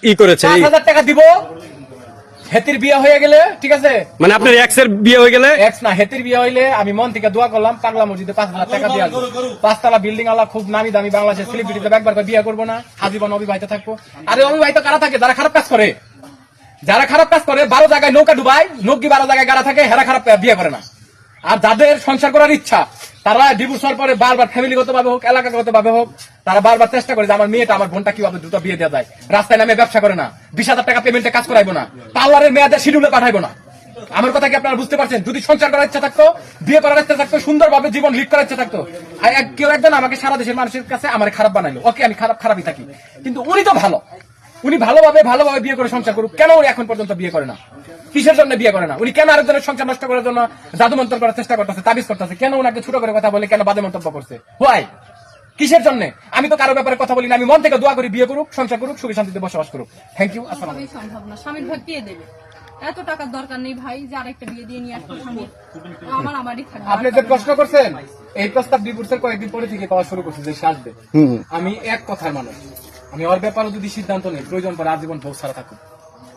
ই করেছে 5,000 টাকা দিব হেতির বিয়ে হয়ে গেলে, ঠিক আছে? মানে আপনার এক্স এর বিয়ে হয়ে গেলে, এক্স না, হেতির বিয়ে হইলে আমি মন থেকে দোয়া করলাম পাগলা মসজিদে 5,000 টাকা দিয়ে আসবো। 5 তলা বিল্ডিং আলা, খুব নামি দামি বাংলাদেশের সেলিব্রিটিতে একবার করে বিয়ে করবো না, আজীবন অবিবাহিত থাকবো। আরে অবিবাহিত কারা থাকে? যারা খারাপ কাজ করে। যারা খারাপ কাজ করে 12 জায়গায় নৌকা ডুবায়, নৌকি 12 জায়গায় গাড়া থাকে, হেরা খারাপ বিয়ে করে না। আর যাদের সংসার করার ইচ্ছা, তারা ডিভোর্স হওয়ার পরে বারবার ফ্যামিলিগত ভাবে হোক, এলাকাগত ভাবে হোক, তারা বারবার চেষ্টা করে যে আমার মেয়েটা, আমার বোনটা কিভাবে দ্রুত বিয়ে দেওয়া যায়। রাস্তায় নামে ব্যবসা করে না, 20,000 টাকা পেমেন্টে কাজ করাইবো না, পার্লারের মেয়েদের শিডিউলে পাঠাইবো না। আমার কথা কি আপনারা বুঝতে পারছেন? যদি সংসার করার ইচ্ছা থাকতো, বিয়ে করার ইচ্ছা থাকতো, সুন্দরভাবে জীবন লিড করার ইচ্ছা থাকতো, কেউ একজন আমাকে সারা দেশের মানুষের কাছে আমার খারাপ বানাইলো, ওকে আমি খারাপই থাকি, কিন্তু উনি তো ভালো, উনি ভালোভাবে বিয়ে করে সংসার করুক। কেন উনি এখন পর্যন্ত বিয়ে করে না? কিসের জন্য বিয়ে করে না? উনি কেন আরেকজনের সংসার নষ্ট করার জন্য জাদু মন্ত্র করার চেষ্টা করতেছে, তাবিজ করতেছে? কেন ওনাকে ছোট করে কথা বলে, কেন বাজে মন্তব্য করছে? হোয়াই? কিসের জন্য? আমি তো কারো ব্যাপারে কথা বলি না, আমি মন থেকে দোয়া করি বিয়ে করুক, সংসার করুক, সুখে শান্তিতে বসবাস করুক। Thank you. আসসালাম। কোনোভাবেই সম্ভব না। স্বামীর ভাগ কে দেবে? এত টাকার দরকার নেই ভাই যে আরেকটা বিয়ে দিয়ে নিয়ে আসবো স্বামী। আমারই থাকবে। আপনি যে প্রশ্ন করছেন, এই প্রস্তাব ডিভোর্সের কয়েকদিন পরে থেকে পাওয়া শুরু করছে যে সে আসবে। আমি এক কথার মানুষ, আমি ওর ব্যাপারে যদি সিদ্ধান্ত নেই, প্রয়োজন পরে আজীবন বউ ছাড়া থাকুক।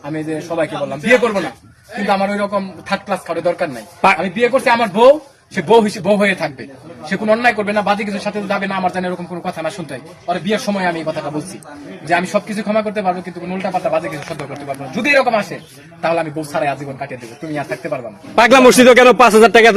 আমি যে সবাইকে বললাম বিয়ে করবো না, কিন্তু আমার ওই রকম থার্ড ক্লাস কারো দরকার নাই। আমি বিয়ে করছি, আমার বউ, সে বউ হয়ে থাকবে, সে কোনো অন্যায় করবে না, বাজে কিছুর সাথে যাবে না, আমার জানে এরকম কোনো কথা না শুনতে হয়। ওর বিয়ের সময় আমি এই কথাটা বলছি যে আমি সবকিছু ক্ষমা করতে পারবো, কিন্তু কোনো উল্টা পাল্টা বাজে কিছু সহ্য করতে পারবো না। যদি এরকম আসে, তাহলে আমি বউ ছাড়াই আজীবন কাটিয়ে দেবো, তুমি আর থাকতে পারবা না। পাগলা মসজিদে কেন 5,000 টাকা